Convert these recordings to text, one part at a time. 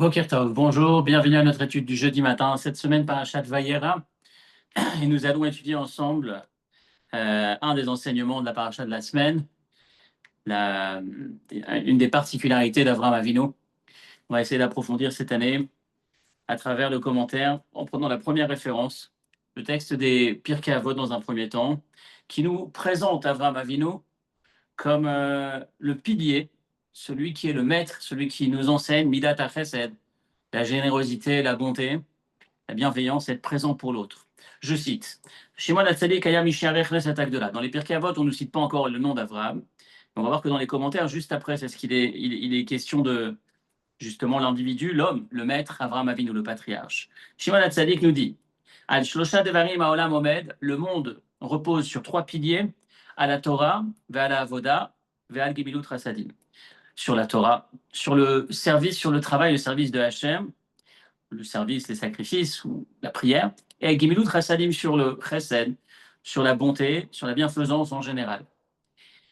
Boker Tov, bonjour, bienvenue à notre étude du jeudi matin. Cette semaine, Parashat Vayera, et nous allons étudier ensemble un des enseignements de la Parashat de la semaine, une des particularités d'Avraham Avinu. On va essayer d'approfondir cette année à travers le commentaire en prenant la première référence, le texte des Pirkei Avot dans un premier temps, qui nous présente Avraham Avinu comme le pilier, celui qui est le maître, celui qui nous enseigne Midat HaChesed, la générosité, la bonté, la bienveillance, être présent pour l'autre. Je cite Shimon Hatzadik Aya Misharech Les Agdola. Dans les Pirkei Avot, on ne cite pas encore le nom d'Avraham. On va voir que dans les commentaires, juste après, c'est ce qu'il est, il est question de justement l'individu, l'homme, le maître, Avraham Avinu, le patriarche. Shimon Hatzadik nous dit Al Shlosha Devarim Haolam Omed, le monde repose sur trois piliers, à la Torah, à la Avoda, à Gemilut Rasadim. Sur la Torah, sur le service, sur le travail, le service de Hachem, le service, les sacrifices ou la prière, et Gemilut Chassadim sur le chesed, sur la bonté, sur la bienfaisance en général.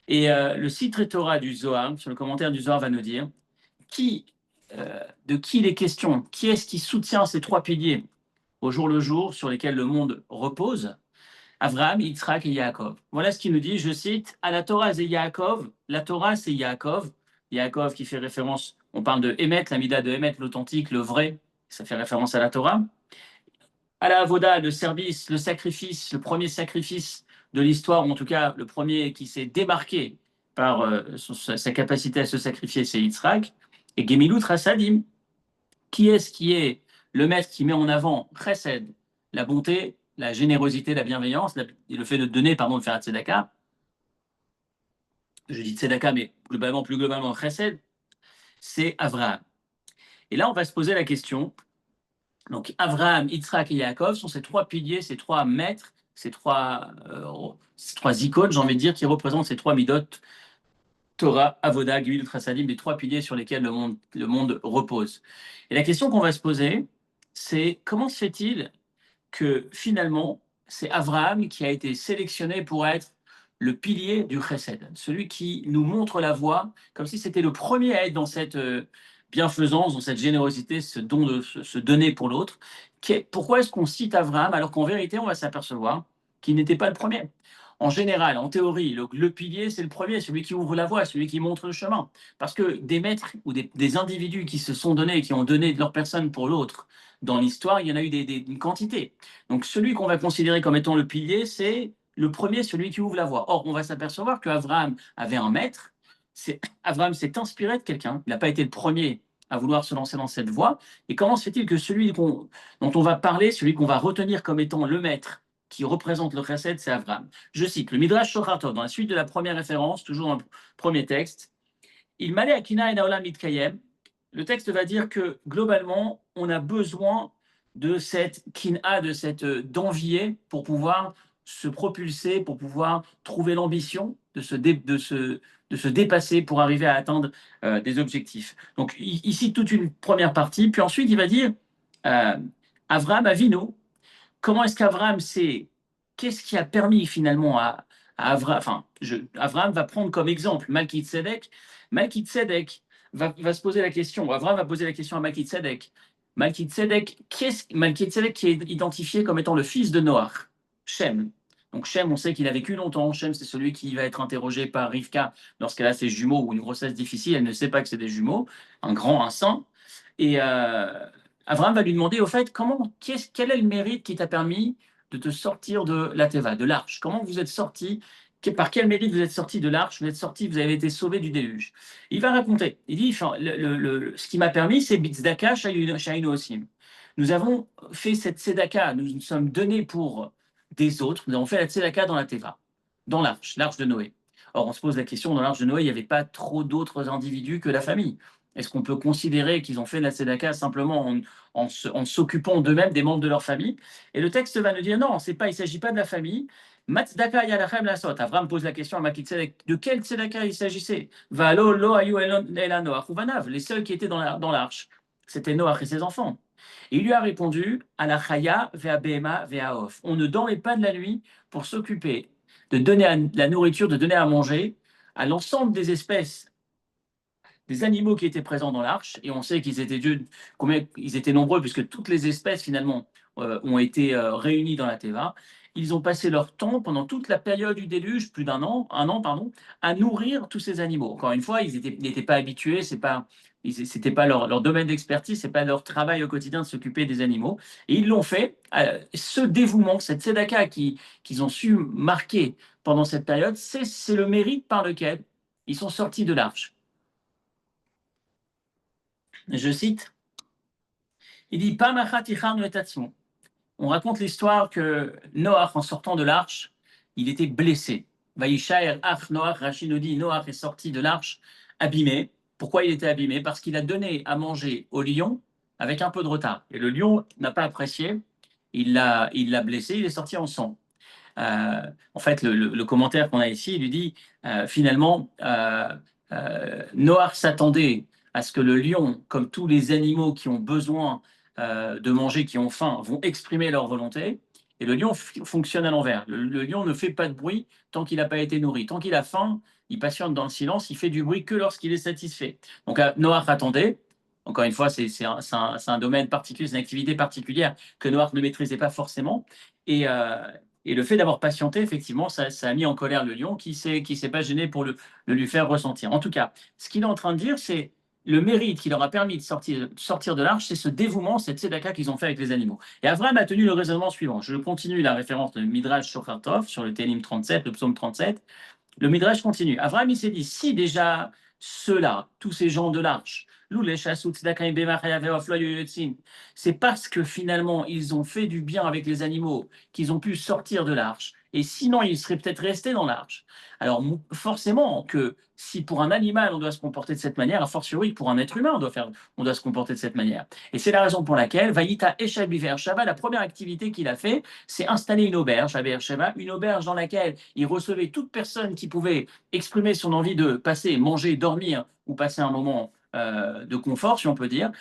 Et le Sitre Torah du Zohar, sur le commentaire du Zohar, va nous dire de qui il est question, qui est-ce qui soutient ces trois piliers au jour le jour sur lesquels le monde repose. Avraham, Yitzhak et Yaakov. Voilà ce qu'il nous dit, je cite, à la Torah c'est Yaakov, la Torah c'est Yaakov, Yaakov qui fait référence, on parle de Emet, la mida de Emet, l'authentique, le vrai, ça fait référence à la Torah. À la Avoda, le service, le sacrifice, le premier sacrifice de l'histoire, ou en tout cas le premier qui s'est démarqué par sa capacité à se sacrifier, c'est Yitzhak. Et Gemilut Rasadim, qui est le maître qui met en avant Chesed, la bonté, la générosité, la bienveillance, et le fait de donner, de faire Tzedaka. Je dis Tzedaka, mais plus globalement Chesed, c'est Avraham. Et là, on va se poser la question. Donc, Avraham, Yitzhak et Yaakov sont ces trois piliers, ces trois maîtres, ces trois icônes, j'ai envie de dire, qui représentent ces trois midot, Torah, Avoda, Gemilut Chasadim, les trois piliers sur lesquels le monde repose. Et la question qu'on va se poser, c'est comment se fait-il que finalement, c'est Avraham qui a été sélectionné pour être le pilier du chesed, celui qui nous montre la voie, comme si c'était le premier à être dans cette bienfaisance, dans cette générosité, ce don de se donner pour l'autre. Pourquoi est-ce qu'on cite Avraham alors qu'en vérité, on va s'apercevoir qu'il n'était pas le premier? En général, en théorie, le pilier, c'est le premier, celui qui ouvre la voie, celui qui montre le chemin. Parce que des maîtres ou des individus qui se sont donnés, qui ont donné de leur personne pour l'autre, dans l'histoire, il y en a eu une quantité. Donc celui qu'on va considérer comme étant le pilier, c'est le premier, celui qui ouvre la voie. Or, on va s'apercevoir qu'Avraham avait un maître. Avraham s'est inspiré de quelqu'un. Il n'a pas été le premier à vouloir se lancer dans cette voie. Et comment se fait-il que celui dont on va parler, celui qu'on va retenir comme étant le maître, qui représente le chesed, c'est Avraham. Je cite le Midrash Shochatov, dans la suite de la première référence, toujours dans le premier texte. Il m'allait à Kina et Naolam Mitkayem. Le texte va dire que globalement, on a besoin de cette kina, de cette d'envier pour pouvoir se propulser, pour pouvoir trouver l'ambition de se dépasser pour arriver à atteindre des objectifs. Donc ici, toute une première partie, puis ensuite il va dire euh, Avraham Avinu, comment est-ce qu'Avraham sait, qu'est-ce qui a permis finalement à Avraham, Avraham va prendre comme exemple Malkitzedek. Malkitzedek va se poser la question, Avraham va poser la question à Malkitzedek. Malkitzedek qui est identifié comme étant le fils de Noach, Shem. Donc Shem, on sait qu'il a vécu longtemps. Shem, c'est celui qui va être interrogé par Rivka lorsqu'elle a ses jumeaux ou une grossesse difficile. Elle ne sait pas que c'est des jumeaux, un saint. Et Avraham va lui demander, au fait, quel est le mérite qui t'a permis de te sortir de la Teva, de l'arche? Comment vous êtes sorti? Par quel mérite vous êtes sorti de l'arche? Vous avez été sauvé du déluge. Il va raconter. Il dit, ce qui m'a permis, c'est Bitzdaka Shainu Osim. Nous avons fait cette Tzedaka, nous nous sommes donnés pour des autres. Nous avons fait la Tzedaka dans la Teva, dans l'arche de Noé. Or, on se pose la question, dans l'arche de Noé, il n'y avait pas trop d'autres individus que la famille. Est-ce qu'on peut considérer qu'ils ont fait la Tzedaka simplement en s'occupant d'eux-mêmes, des membres de leur famille? Et le texte va nous dire non, il ne s'agit pas de la famille. Matzdaka yalachem lasot. Avraham pose la question à Malkitzedek, de quel Tzedaka il s'agissait? Valo lo ayu ela Noach uvanav. Les seuls qui étaient dans l'arche, c'était Noach et ses enfants. Et il lui a répondu à la chaya vea behema vea off. On ne dormait pas de la nuit pour s'occuper de donner la nourriture, de donner à manger à l'ensemble des espèces des animaux qui étaient présents dans l'arche, et on sait combien ils étaient nombreux, puisque toutes les espèces finalement ont été réunies dans la Teva. Ils ont passé leur temps pendant toute la période du déluge, plus un an pardon, à nourrir tous ces animaux. Encore une fois, ils n'étaient pas habitués, c'était pas leur domaine d'expertise, c'est pas leur travail au quotidien de s'occuper des animaux. Et ils l'ont fait. Ce dévouement, cette tzedaka qu'ils ont su marquer pendant cette période, c'est le mérite par lequel ils sont sortis de l'arche. Je cite, il dit on raconte l'histoire que Noach, en sortant de l'arche, il était blessé. Vaïshaer ach Noach, Rachid nous dit, Noach est sorti de l'arche abîmé. Pourquoi il était abîmé? Parce qu'il a donné à manger au lion avec un peu de retard. Et le lion n'a pas apprécié, il l'a blessé, il est sorti en sang. En fait, le commentaire qu'on a ici, il lui dit finalement, Noach s'attendait à ce que le lion, comme tous les animaux qui ont besoin de manger, qui ont faim, vont exprimer leur volonté. Et le lion fonctionne à l'envers. Le lion ne fait pas de bruit tant qu'il n'a pas été nourri. Tant qu'il a faim, il patiente dans le silence, il fait du bruit que lorsqu'il est satisfait. Donc Noach attendait. Encore une fois, c'est un domaine particulier, c'est une activité particulière que Noach ne maîtrisait pas forcément. Et le fait d'avoir patienté, effectivement, ça a mis en colère le lion qui s'est pas gêné pour le lui faire ressentir. En tout cas, ce qu'il est en train de dire, c'est le mérite qui leur a permis de sortir de l'arche, c'est ce dévouement, cette tzedaka qu'ils ont fait avec les animaux. Et Abraham a tenu le raisonnement suivant. Je continue la référence de Midrash Shofar Tov sur le Télim 37, le psaume 37. Le Midrash continue. Abraham, il s'est dit, si déjà ceux-là, tous ces gens de l'arche, c'est parce que finalement ils ont fait du bien avec les animaux qu'ils ont pu sortir de l'arche. Et sinon, ils seraient peut-être restés dans l'arche. Alors, forcément que si pour un animal, on doit se comporter de cette manière, a fortiori, pour un être humain, on doit se comporter de cette manière. Et c'est la raison pour laquelle, Vayita Eshav Be'er-Sheva, la première activité qu'il a fait, c'est installer une auberge à Be'er-Sheva, une auberge dans laquelle il recevait toute personne qui pouvait exprimer son envie de passer, manger, dormir ou passer un moment de confort, si on peut dire.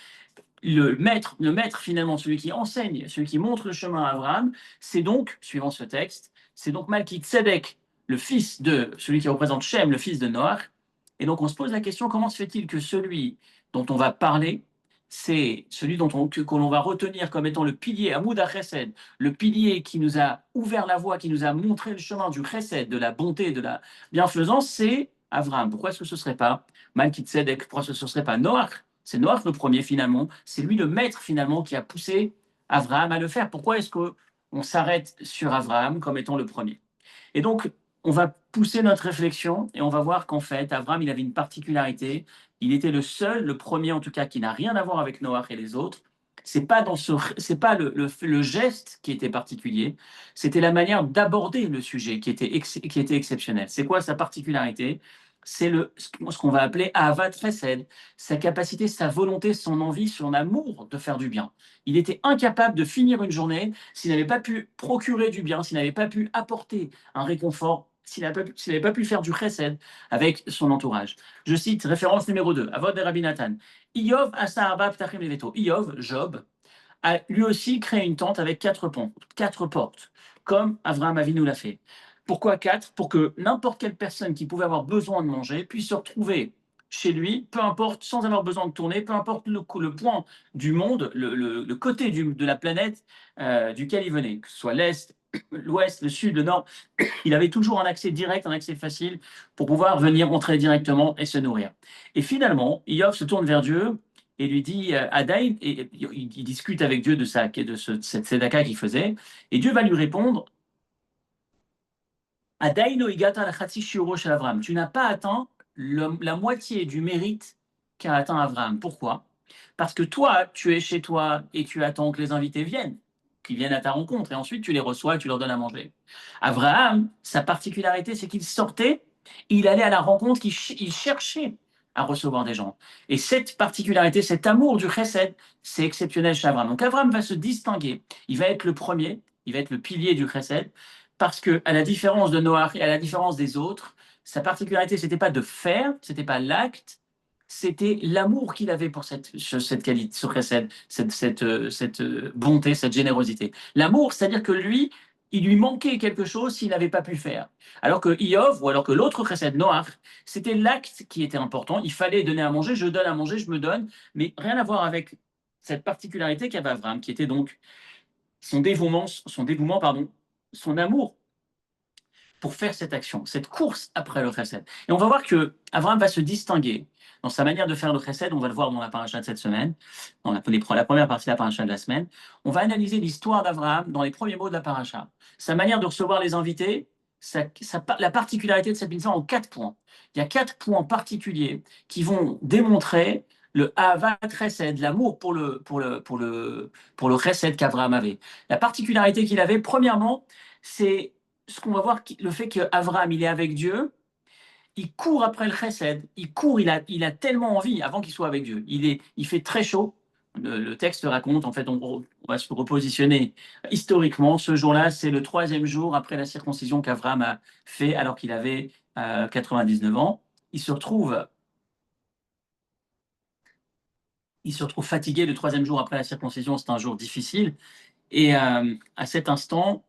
Le maître finalement, celui qui enseigne, celui qui montre le chemin à Abraham, c'est donc, suivant ce texte, c'est donc Malki Tzedek, le fils de celui qui représente Shem, le fils de Noach. Et donc on se pose la question, comment se fait-il que celui dont on va parler, c'est celui que l'on va retenir comme étant le pilier, Amoud HaChesed, le pilier qui nous a ouvert la voie, qui nous a montré le chemin du Chesed, de la bonté, de la bienfaisance, c'est Abraham. Pourquoi est-ce que ce ne serait pas Malki Tzedek? Pourquoi ce ne serait pas Noach? C'est Noach le premier finalement, c'est lui le maître finalement qui a poussé Abraham à le faire. Pourquoi est-ce qu'on s'arrête sur Abraham comme étant le premier? Et donc, on va pousser notre réflexion et on va voir qu'en fait, Abraham, il avait une particularité. Il était le seul, le premier en tout cas, qui n'a rien à voir avec Noach et les autres. C'est pas le geste qui était particulier, c'était la manière d'aborder le sujet qui était exceptionnelle. C'est quoi sa particularité? C'est ce qu'on va appeler Ahavat Chesed, sa capacité, sa volonté, son envie, son amour de faire du bien. Il était incapable de finir une journée s'il n'avait pas pu procurer du bien, s'il n'avait pas pu apporter un réconfort, s'il n'avait pas pu faire du chesed avec son entourage. Je cite référence numéro 2, Avod de Rabbi Nathan. Iyov asa arba ptachim leveto. Iyov, Job, a lui aussi créé une tente avec 4 portes, comme Avraham Avinu l'a fait. Pourquoi 4? Pour que n'importe quelle personne qui pouvait avoir besoin de manger puisse se retrouver chez lui, peu importe, sans avoir besoin de tourner, peu importe le point du monde, le côté de la planète duquel il venait, que ce soit l'Est, l'Ouest, le Sud, le Nord, il avait toujours un accès direct, un accès facile pour pouvoir venir entrer directement et se nourrir. Et finalement, Iyov se tourne vers Dieu et lui dit Adaïn, et il discute avec Dieu de cette tzedaka qu'il faisait, et Dieu va lui répondre Adaïno igata la chatzi shiuro shel Avram. Tu n'as pas atteint la moitié du mérite qu'a atteint Avram. Pourquoi? Parce que toi, tu es chez toi et tu attends que les invités viennent, qu'ils viennent à ta rencontre, et ensuite tu les reçois et tu leur donnes à manger. Abraham, sa particularité, c'est qu'il sortait, il allait à la rencontre, il cherchait à recevoir des gens. Et cette particularité, cet amour du chesed, c'est exceptionnel chez Abraham. Donc Abraham va se distinguer, il va être le premier, il va être le pilier du chesed, parce que, à la différence de Noach et à la différence des autres, sa particularité, c'était pas de faire, c'était pas l'acte, c'était l'amour qu'il avait pour cette qualité, cette bonté, cette générosité. L'amour, c'est-à-dire que lui, il lui manquait quelque chose s'il n'avait pas pu faire. Alors que Iov, ou alors que l'autre chesed, Noach, c'était l'acte qui était important. Il fallait donner à manger, je donne à manger, je me donne, mais rien à voir avec cette particularité qu'avait Abraham, qui était donc son dévouement, pardon, son amour pour faire cette action, cette course après le chesed. Et on va voir que Abraham va se distinguer dans sa manière de faire le chesed. On va le voir dans la paracha de cette semaine, dans la première partie de la paracha de la semaine. On va analyser l'histoire d'Abraham dans les premiers mots de la paracha. Sa manière de recevoir les invités, la particularité de cette mitzvah en 4 points. Il y a 4 points particuliers qui vont démontrer le Ahavat Chesed, l'amour pour le chesed qu'Abraham avait. La particularité qu'il avait, premièrement, c'est ce qu'on va voir, le fait qu'Abraham, il est avec Dieu, il court après le chesed, il court, il a tellement envie, avant qu'il soit avec Dieu. Il fait très chaud. Le texte raconte, en fait, on va se repositionner historiquement. Ce jour-là, c'est le 3e jour après la circoncision qu'Abraham a fait alors qu'il avait 99 ans. Il se retrouve, il se retrouve fatigué le 3e jour après la circoncision. C'est un jour difficile. Et à cet instant,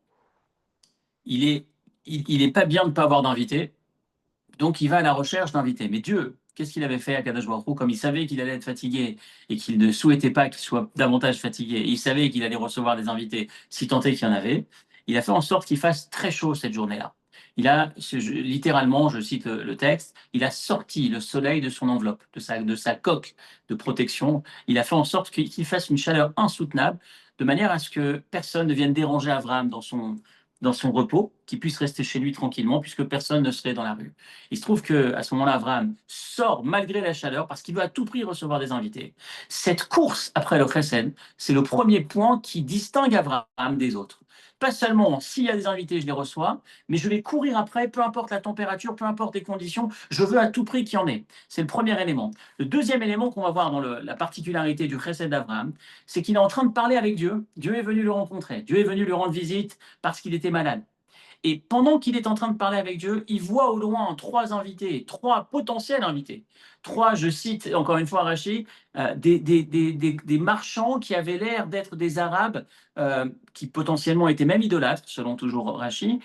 il est pas bien de ne pas avoir d'invité. Donc, il va à la recherche d'invités. Mais Dieu, qu'est-ce qu'il avait fait à Kadosh Baruch Hu, comme il savait qu'il allait être fatigué et qu'il ne souhaitait pas qu'il soit davantage fatigué, et il savait qu'il allait recevoir des invités si tant est qu'il y en avait, il a fait en sorte qu'il fasse très chaud cette journée-là. Littéralement, je cite le texte, il a sorti le soleil de son enveloppe, de sa coque de protection. Il a fait en sorte qu'il fasse une chaleur insoutenable, de manière à ce que personne ne vienne déranger Abraham dans son repos, qu'il puisse rester chez lui tranquillement, puisque personne ne serait dans la rue. Il se trouve qu'à ce moment-là, Abraham sort malgré la chaleur parce qu'il veut à tout prix recevoir des invités. Cette course après le chesed, c'est le premier point qui distingue Abraham des autres. Pas seulement s'il y a des invités, je les reçois, mais je vais courir après, peu importe la température, peu importe les conditions, je veux à tout prix qu'il y en ait. C'est le premier élément. Le deuxième élément qu'on va voir dans la particularité du chesed d'Abraham, c'est qu'il est en train de parler avec Dieu. Dieu est venu le rencontrer. Dieu est venu lui rendre visite parce qu'il était malade. Et pendant qu'il est en train de parler avec Dieu, il voit au loin 3 invités, 3 potentiels invités. 3, je cite encore une fois Rachid, des marchands qui avaient l'air d'être des Arabes, qui potentiellement étaient même idolâtres, selon toujours Rachid,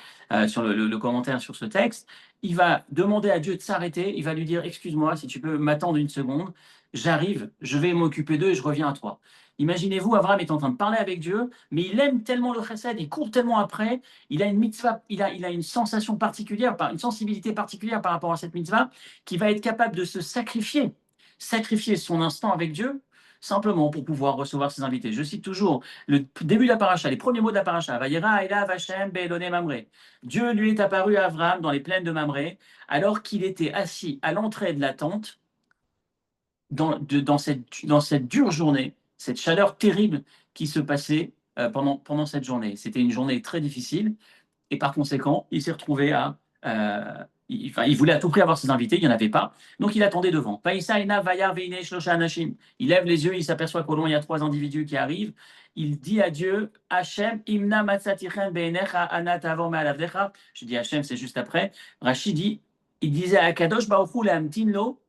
sur le commentaire sur ce texte. Il va demander à Dieu de s'arrêter, il va lui dire, excuse-moi, si tu peux m'attendre une seconde, j'arrive, je vais m'occuper d'eux et je reviens à toi. Imaginez-vous, Abraham est en train de parler avec Dieu, mais il aime tellement le chesed, il court tellement après, il a une mitzvah, il a une sensation particulière, une sensibilité particulière par rapport à cette mitzvah, qui va être capable de se sacrifier son instant avec Dieu, simplement pour pouvoir recevoir ses invités. Je cite toujours le début de la paracha, les premiers mots de la paracha. Vayera Elav Hashem be'elone Mamré. Dieu lui est apparu à Abraham dans les plaines de Mamré, alors qu'il était assis à l'entrée de la tente, dans cette dure journée, cette chaleur terrible qui se passait pendant cette journée. C'était une journée très difficile. Et par conséquent, il s'est retrouvé à. Il voulait à tout prix avoir ses invités, il n'y en avait pas. Donc il attendait devant. Il lève les yeux, il s'aperçoit qu'au loin, il y a 3 individus qui arrivent. Il dit à Dieu, Hachem, imna matzatichen beinecha ana tavor me'alavdecha. Je dis Hachem, c'est juste après. Rachid dit, il disait à Kadosh Baruch Hu le'amtin lo.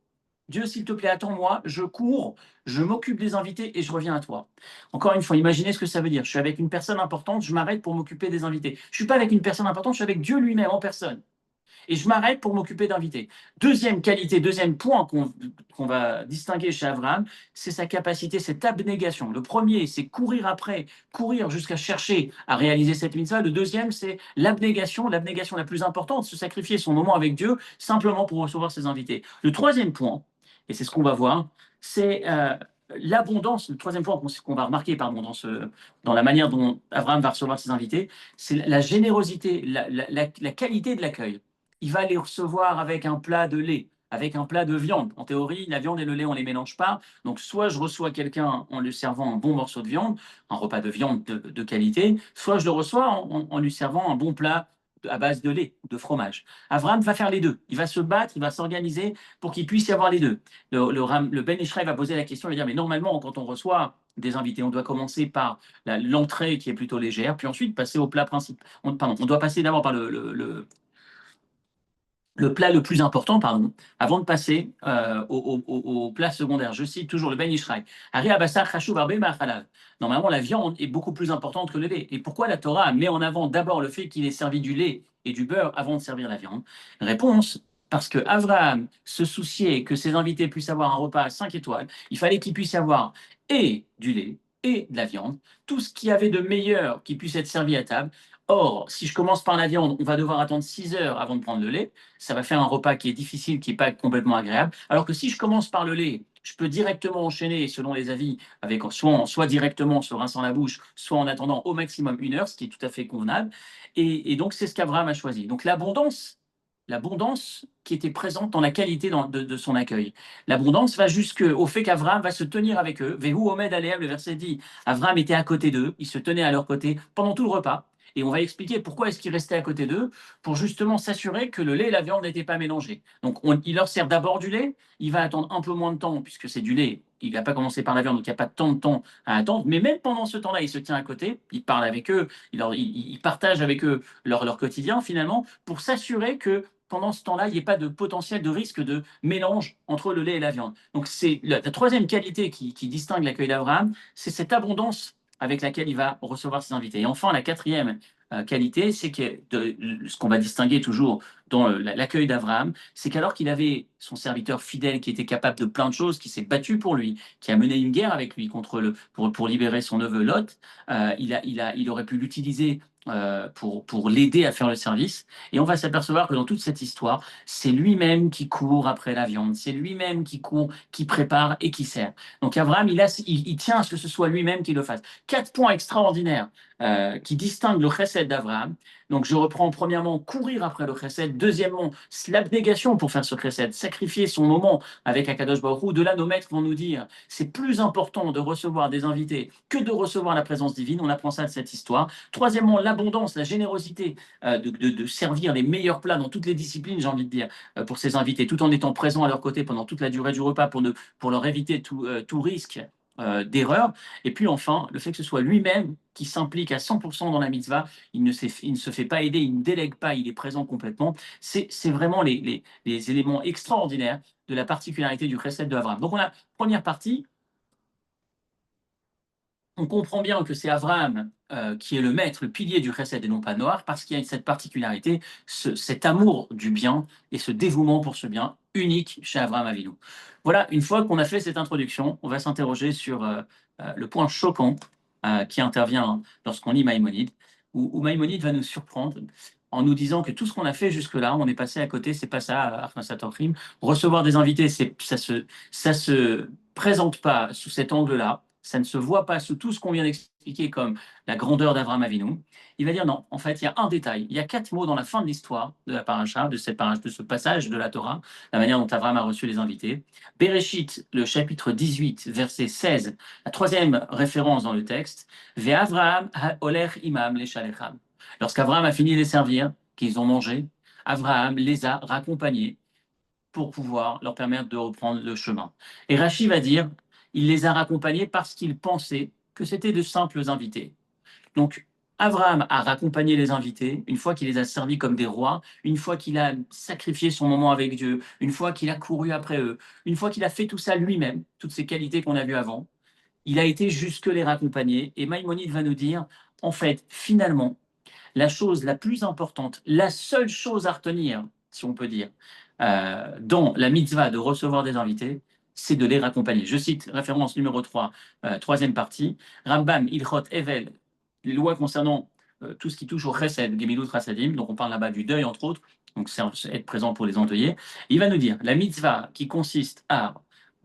Dieu, s'il te plaît, attends-moi, je cours, je m'occupe des invités et je reviens à toi. Encore une fois, imaginez ce que ça veut dire. Je suis avec une personne importante, je m'arrête pour m'occuper des invités. Je ne suis pas avec une personne importante, je suis avec Dieu lui-même en personne. Et je m'arrête pour m'occuper d'invités. Deuxième qualité, deuxième point qu'on va distinguer chez Abraham, c'est sa capacité, cette abnégation. Le premier, c'est courir après, courir jusqu'à chercher à réaliser cette mitzvah. Le deuxième, c'est l'abnégation la plus importante, se sacrifier son moment avec Dieu simplement pour recevoir ses invités. Le troisième point, et c'est ce qu'on va voir, c'est l'abondance. Le troisième point qu'on va remarquer dans la manière dont Abraham va recevoir ses invités, c'est la générosité, la qualité de l'accueil. Il va les recevoir avec un plat de lait, avec un plat de viande. En théorie, la viande et le lait, on ne les mélange pas. Donc, soit je reçois quelqu'un en lui servant un bon morceau de viande, un repas de viande de qualité, soit je le reçois en lui servant un bon plat à base de lait, de fromage. Abraham va faire les deux. Il va se battre, il va s'organiser pour qu'il puisse y avoir les deux. Le Ben Ishraï va poser la question, il va dire, mais normalement, quand on reçoit des invités, on doit commencer par l'entrée qui est plutôt légère, puis ensuite passer au plat principal. On doit passer d'abord par le plat le plus important, pardon, avant de passer au plat secondaire. Je cite toujours le Ben Ishraï. Ari Abasar Chashuv Arbe Ma'achalav. Normalement, la viande est beaucoup plus importante que le lait. Et pourquoi la Torah met en avant d'abord le fait qu'il ait servi du lait et du beurre avant de servir la viande? Réponse, parce que Abraham se souciait que ses invités puissent avoir un repas à 5 étoiles. Il fallait qu'il puisse y avoir et du lait et de la viande, tout ce qu'il y avait de meilleur qui puisse être servi à table. Or, si je commence par la viande, on va devoir attendre 6 heures avant de prendre le lait. Ça va faire un repas qui est difficile, qui n'est pas complètement agréable. Alors que si je commence par le lait, je peux directement enchaîner, selon les avis, avec soit directement se rinçant la bouche, soit en attendant au maximum 1 heure, ce qui est tout à fait convenable. Et donc, c'est ce qu'Abraham a choisi. Donc, l'abondance qui était présente dans la qualité de son accueil. L'abondance va jusqu'au fait qu'Abraham va se tenir avec eux. Vehu Omed Aleem, le verset dit, Abraham était à côté d'eux, il se tenait à leur côté pendant tout le repas. Et on va expliquer pourquoi est-ce qu'il restait à côté d'eux, pour justement s'assurer que le lait et la viande n'étaient pas mélangés. Donc il leur sert d'abord du lait, il va attendre un peu moins de temps, puisque c'est du lait, il ne va pas commencer par la viande, donc il n'y a pas tant de temps à attendre. Mais même pendant ce temps-là, il se tient à côté, il parle avec eux, il partage avec eux leur quotidien finalement, pour s'assurer que pendant ce temps-là, il n'y ait pas de potentiel de risque de mélange entre le lait et la viande. Donc c'est la troisième qualité qui distingue l'accueil d'Abraham, c'est cette abondance avec laquelle il va recevoir ses invités. Et enfin, la quatrième qualité, c'est que ce qu'on va distinguer toujours dans l'accueil d'Abraham, c'est qu'alors qu'il avait son serviteur fidèle qui était capable de plein de choses, qui s'est battu pour lui, qui a mené une guerre avec lui pour libérer son neveu Lot, il aurait pu l'utiliser pour l'aider à faire le service. Et on va s'apercevoir que dans toute cette histoire, c'est lui-même qui court après la viande, c'est lui-même qui court, qui prépare et qui sert. Donc Abraham, il tient à ce que ce soit lui-même qui le fasse. 4 points extraordinaires qui distinguent le chesed d'Abraham. Donc je reprends premièrement courir après le chesed, deuxièmement l'abnégation pour faire ce chesed, sacrifier son moment avec Akadosh Baruch Hu. De là, nos maîtres vont nous dire c'est plus important de recevoir des invités que de recevoir la présence divine. On apprend ça de cette histoire. Troisièmement, l'abondance, la générosité de servir les meilleurs plats dans toutes les disciplines, j'ai envie de dire, pour ces invités, tout en étant présent à leur côté pendant toute la durée du repas pour leur éviter tout risque d'erreur. Et puis enfin, le fait que ce soit lui-même qui s'implique à 100% dans la mitzvah, il ne se fait pas aider, il ne délègue pas, il est présent complètement. C'est vraiment les éléments extraordinaires de la particularité du chesed de Abraham. Donc on a première partie, on comprend bien que c'est Abraham qui est le maître, le pilier du chesed et non pas Noach, parce qu'il y a cette particularité, cet amour du bien et ce dévouement pour ce bien unique chez Abraham Avinu. Voilà, une fois qu'on a fait cette introduction, on va s'interroger sur le point choquant qui intervient lorsqu'on lit Maïmonide, où Maïmonide va nous surprendre en nous disant que tout ce qu'on a fait jusque-là, on est passé à côté, c'est pas ça, Arnasat Orchim. Recevoir des invités, ça se présente pas sous cet angle-là, ça ne se voit pas sous tout ce qu'on vient d'expliquer comme la grandeur d'Abraham Avinu. Il va dire non, en fait, il y a un détail. Il y a 4 mots dans la fin de l'histoire de la paracha, de ce passage de la Torah, la manière dont Abraham a reçu les invités. Bereshit, le chapitre 18, verset 16, la troisième référence dans le texte. Ve'Avraham ha'oler imam leshalecham. Lorsqu'Abraham a fini de les servir, qu'ils ont mangé, Abraham les a raccompagnés pour pouvoir leur permettre de reprendre le chemin. Et Rachi va dire, il les a raccompagnés parce qu'il pensait que c'était de simples invités. Donc, Abraham a raccompagné les invités une fois qu'il les a servis comme des rois, une fois qu'il a sacrifié son moment avec Dieu, une fois qu'il a couru après eux, une fois qu'il a fait tout ça lui-même, toutes ces qualités qu'on a vues avant. Il a été jusque les raccompagner. Et Maïmonide va nous dire, en fait, finalement, la chose la plus importante, la seule chose à retenir, si on peut dire, dans la mitzvah de recevoir des invités, c'est de les raccompagner. Je cite référence numéro 3, troisième partie, Rambam, Ilchot, Evel, les lois concernant tout ce qui touche au chesed, Gemilut Rasadim, donc on parle là-bas du deuil entre autres, donc c'est être présent pour les endeuillés. Il va nous dire, la mitzvah qui consiste à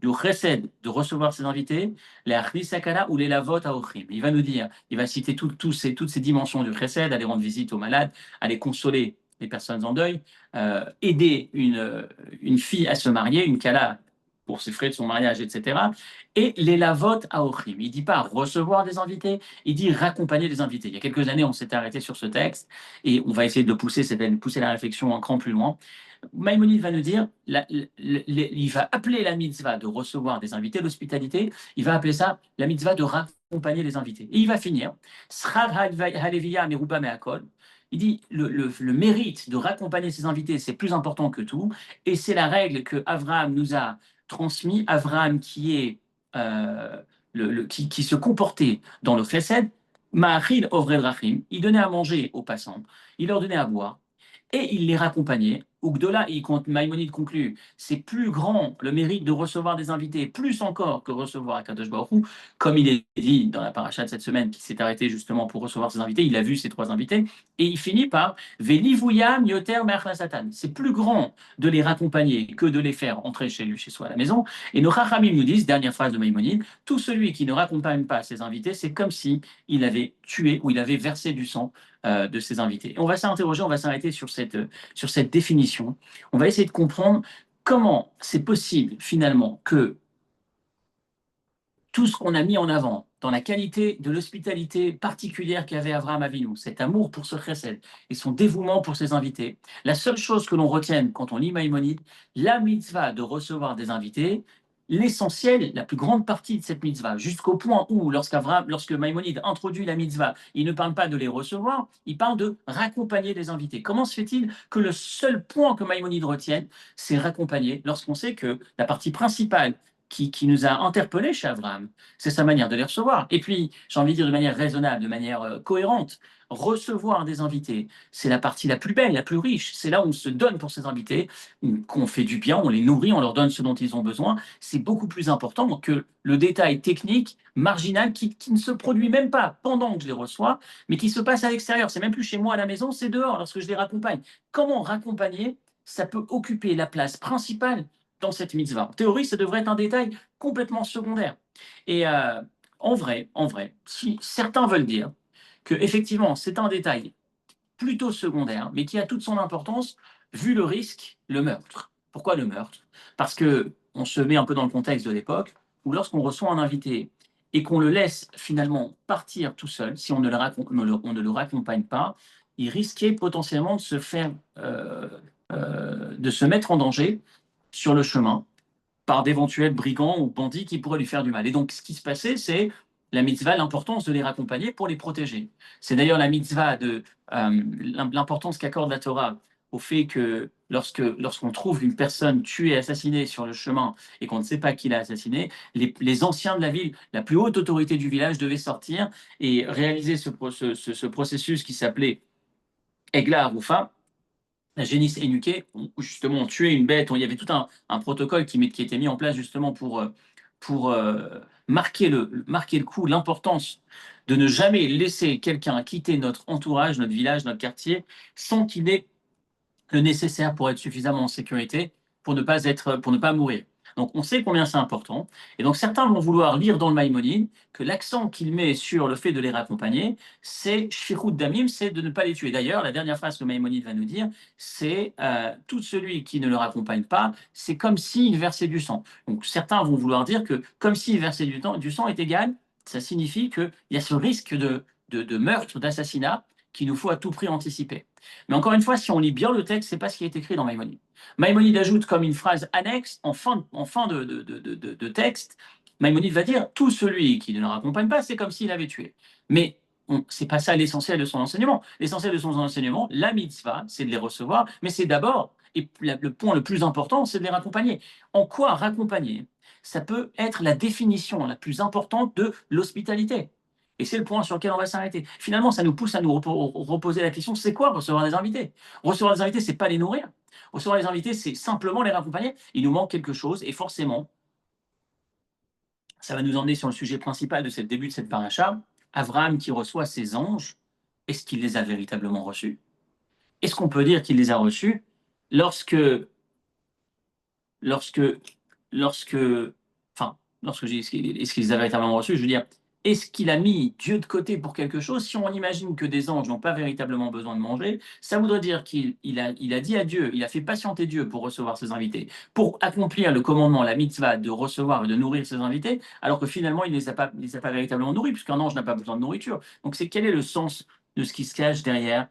du chesed, de recevoir ses invités, les achnisakala ou les lavot aochim. Il va nous dire, il va citer toutes ces dimensions du chesed, aller rendre visite aux malades, aller consoler les personnes en deuil, aider une fille à se marier, une kala pour ses frais de son mariage, etc. Et les lavot aochim. Il ne dit pas recevoir des invités, il dit raccompagner des invités. Il y a quelques années, on s'était arrêté sur ce texte et on va essayer de pousser la réflexion un cran plus loin. Maïmonide va nous dire, il va appeler la mitzvah de recevoir des invités, l'hospitalité, il va appeler ça la mitzvah de raccompagner les invités. Et il va finir, Srar haleviya meruba me'akol, Il dit le mérite de raccompagner ses invités, c'est plus important que tout. Et c'est la règle que Abraham nous a transmise. Abraham qui est qui se comportait dans le chesed, Ma'achil Ovred Rachim, il donnait à manger aux passants, il leur donnait à boire et il les raccompagnait. Ugdola, Maïmonide conclut, c'est plus grand le mérite de recevoir des invités, plus encore que recevoir Akadosh Baruch Hu, comme il est dit dans la paracha de cette semaine, qui s'est arrêté justement pour recevoir ses invités, il a vu ces trois invités, et il finit par Velivuyam Yoter Satan. C'est plus grand de les raccompagner que de les faire entrer chez lui, chez soi à la maison. Et nos Chachamim nous disent, dernière phrase de Maïmonide, tout celui qui ne raccompagne pas ses invités, c'est comme si il avait tué ou il avait versé du sang de ses invités. Et on va s'interroger, on va s'arrêter sur cette définition. On va essayer de comprendre comment c'est possible finalement que tout ce qu'on a mis en avant dans la qualité de l'hospitalité particulière qu'avait Avraham Avinu, cet amour pour ce chesed et son dévouement pour ses invités, la seule chose que l'on retienne quand on lit Maïmonide, la mitzvah de recevoir des invités, l'essentiel, la plus grande partie de cette mitzvah, jusqu'au point où, lorsque Maïmonide introduit la mitzvah, il ne parle pas de les recevoir, il parle de raccompagner les invités. Comment se fait-il que le seul point que Maïmonide retienne, c'est raccompagner, lorsqu'on sait que la partie principale qui nous a interpellés chez Abraham, c'est sa manière de les recevoir. Et puis, j'ai envie de dire de manière raisonnable, de manière cohérente, recevoir des invités, c'est la partie la plus belle, la plus riche. C'est là où on se donne pour ses invités, qu'on fait du bien, on les nourrit, on leur donne ce dont ils ont besoin. C'est beaucoup plus important que le détail technique, marginal, qui ne se produit même pas pendant que je les reçois, mais qui se passe à l'extérieur. C'est même plus chez moi à la maison, c'est dehors lorsque je les raccompagne. Comment raccompagner? Ça peut occuper la place principale dans cette mitzvah. En théorie, ça devrait être un détail complètement secondaire. Et en vrai, si certains veulent dire que effectivement c'est un détail plutôt secondaire, mais qui a toute son importance vu le risque, le meurtre. Pourquoi le meurtre? Parce que on se met un peu dans le contexte de l'époque où lorsqu'on reçoit un invité et qu'on le laisse finalement partir tout seul, si on ne le raccompagne pas, il risquait potentiellement de se mettre en danger sur le chemin par d'éventuels brigands ou bandits qui pourraient lui faire du mal. Et donc, ce qui se passait, c'est la mitzvah, l'importance de les raccompagner pour les protéger. C'est d'ailleurs la mitzvah de l'importance qu'accorde la Torah au fait que lorsqu'on trouve une personne tuée, assassinée sur le chemin et qu'on ne sait pas qui l'a assassinée, les anciens de la ville, la plus haute autorité du village devaient sortir et réaliser ce processus qui s'appelait Egla Arufa, la génisse énuquée, où justement on tuait une bête, il y avait tout un protocole qui était mis en place justement pour marquer le coup, l'importance de ne jamais laisser quelqu'un quitter notre entourage, notre village, notre quartier, sans qu'il ait le nécessaire pour être suffisamment en sécurité, pour ne pas mourir. Donc on sait combien c'est important. Et donc certains vont vouloir lire dans le Maïmonide que l'accent qu'il met sur le fait de les raccompagner, c'est shfichut damim, c'est de ne pas les tuer. D'ailleurs, la dernière phrase que Maïmonide va nous dire, c'est tout celui qui ne le raccompagne pas, c'est comme s'il versait du sang. Donc certains vont vouloir dire que comme s'il versait du sang est égal, ça signifie qu'il y a ce risque de meurtre, d'assassinat qu'il nous faut à tout prix anticiper. Mais encore une fois, si on lit bien le texte, ce n'est pas ce qui est écrit dans Maïmonide. Maïmonide ajoute comme une phrase annexe, en fin de texte, Maïmonide va dire « tout celui qui ne le raccompagne pas, c'est comme s'il avait tué ». Mais ce n'est pas ça l'essentiel de son enseignement. L'essentiel de son enseignement, la mitzvah, c'est de les recevoir, mais c'est d'abord, et le point le plus important, c'est de les raccompagner. En quoi raccompagner? Ça peut être la définition la plus importante de l'hospitalité. Et c'est le point sur lequel on va s'arrêter. Finalement, ça nous pousse à nous reposer la question, c'est quoi recevoir des invités? Recevoir des invités, c'est pas les nourrir. Recevoir les invités, c'est simplement les raccompagner. Il nous manque quelque chose, et forcément, ça va nous emmener sur le sujet principal de ce début de cette paracha. Abraham qui reçoit ses anges, est-ce qu'il les a véritablement reçus? Est-ce qu'on peut dire qu'il les a reçus lorsque, lorsque, lorsque, enfin, lorsque j'ai, est-ce qu'il les a véritablement reçus? Je veux dire, est-ce qu'il a mis Dieu de côté pour quelque chose? Si on imagine que des anges n'ont pas véritablement besoin de manger, ça voudrait dire qu'il a dit à Dieu, il a fait patienter Dieu pour recevoir ses invités, pour accomplir le commandement, la mitzvah de recevoir et de nourrir ses invités, alors que finalement il ne les a pas véritablement nourris, puisqu'un ange n'a pas besoin de nourriture. Donc quel est le sens de ce qui se cache derrière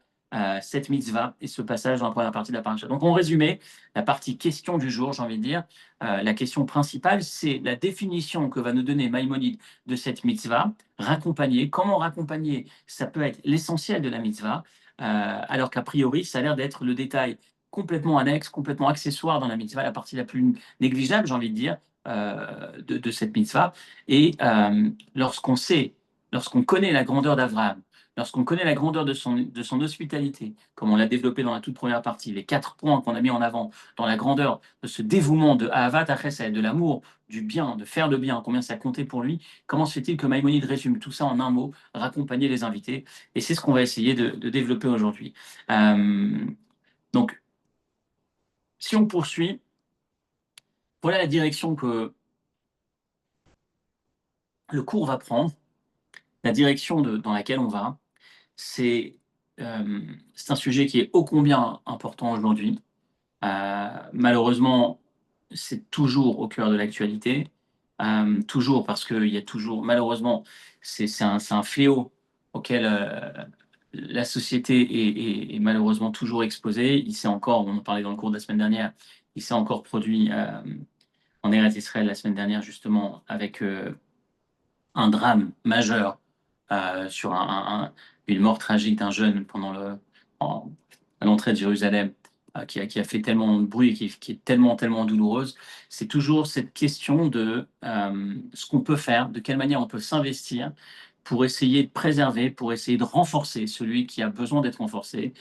cette mitzvah et ce passage dans la première partie de la paracha? Donc en résumé, la partie question du jour, j'ai envie de dire, la question principale, c'est la définition que va nous donner Maïmonide de cette mitzvah, raccompagner. Comment raccompagner? Ça peut être l'essentiel de la mitzvah. alors qu'a priori, ça a l'air d'être le détail complètement annexe, complètement accessoire dans la mitzvah, la partie la plus négligeable, j'ai envie de dire, de cette mitzvah. Et lorsqu'on sait, lorsqu'on connaît la grandeur d'Abraham, lorsqu'on connaît la grandeur de son hospitalité, comme on l'a développé dans la toute première partie, les 4 points qu'on a mis en avant, dans la grandeur de ce dévouement de Ahavat HaChesed, de l'amour, du bien, de faire le bien, combien ça comptait pour lui, comment se fait-il que Maïmonide résume tout ça en un mot, raccompagner les invités? Et c'est ce qu'on va essayer de développer aujourd'hui. Donc, si on poursuit, voilà la direction que le cours va prendre, la direction dans laquelle on va. C'est un sujet qui est ô combien important aujourd'hui. Malheureusement, c'est toujours au cœur de l'actualité. Toujours parce qu'il y a toujours, malheureusement, c'est un fléau auquel la société est malheureusement toujours exposée. Il s'est encore, on en parlait dans le cours de la semaine dernière, il s'est encore produit en Eretz Israël la semaine dernière, justement, avec un drame majeur sur une mort tragique d'un jeune à l'entrée de Jérusalem, qui a fait tellement de bruit, qui est tellement douloureuse. C'est toujours cette question de ce qu'on peut faire, de quelle manière on peut s'investir pour essayer de préserver, pour essayer de renforcer celui qui a besoin d'être renforcé,